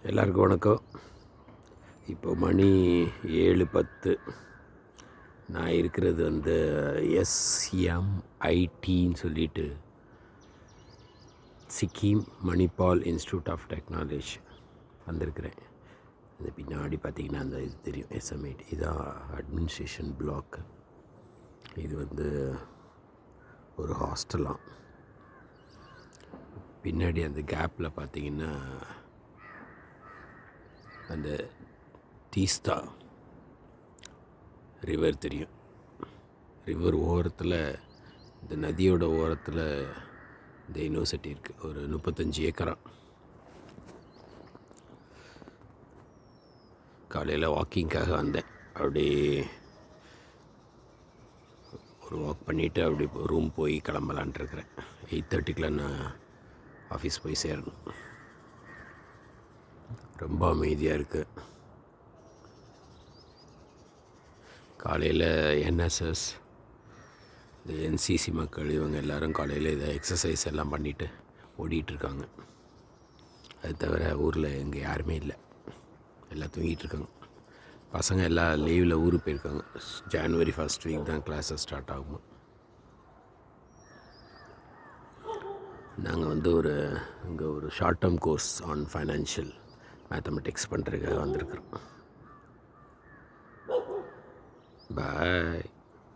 எல்லாருக்கும் வணக்கம். இப்போ மணி 7:10. நான் இருக்கிறது வந்து SMITன்னு சொல்லிட்டு Sikkim Manipal institute of technology வந்திருக்கிறேன். இந்த பின்னாடி பார்த்திங்கன்னா அந்த இது தெரியும், SMIT. இதுதான் அட்மினிஸ்ட்ரேஷன் பிளாக். இது வந்து ஒரு ஹாஸ்டலாம். பின்னாடி அந்த கேப்பில் பார்த்திங்கன்னா அந்த தீஸ்தா ரிவர் தெரியும். ரிவர் ஓரத்தில், இந்த நதியோட ஓரத்தில் இந்த யூனிவர்சிட்டி இருக்குது. ஒரு 35 ஏக்கரா. காலையில் வாக்கிங்காக வந்தேன். அப்படி ஒரு வாக் பண்ணிவிட்டு அப்படி ரூம் போய் கிளம்பலான் இருக்கிறேன். 8:30 நான் ஆஃபீஸ் போய் சேரணும். ரொம்ப அமைதியாக இருக்குது. காலையில் NSS, இந்த NCC மக்கள் இவங்க எல்லோரும் காலையில் இதை எக்ஸசைஸ் எல்லாம் பண்ணிவிட்டு ஓடிட்டுருக்காங்க. அது தவிர ஊரில் எங்கே யாருமே இல்லை, எல்லாம் தூங்கிட்டுருக்காங்க. பசங்க எல்லாம் லீவில் ஊருக்கு போயிருக்காங்க. January 1st வீக் தான் கிளாஸஸ் ஸ்டார்ட் ஆகும். நாங்கள் வந்து இங்கே ஒரு short term course on financial mathematics பண்ணுறதுக்காக வந்திருக்கிறோம். பாய்.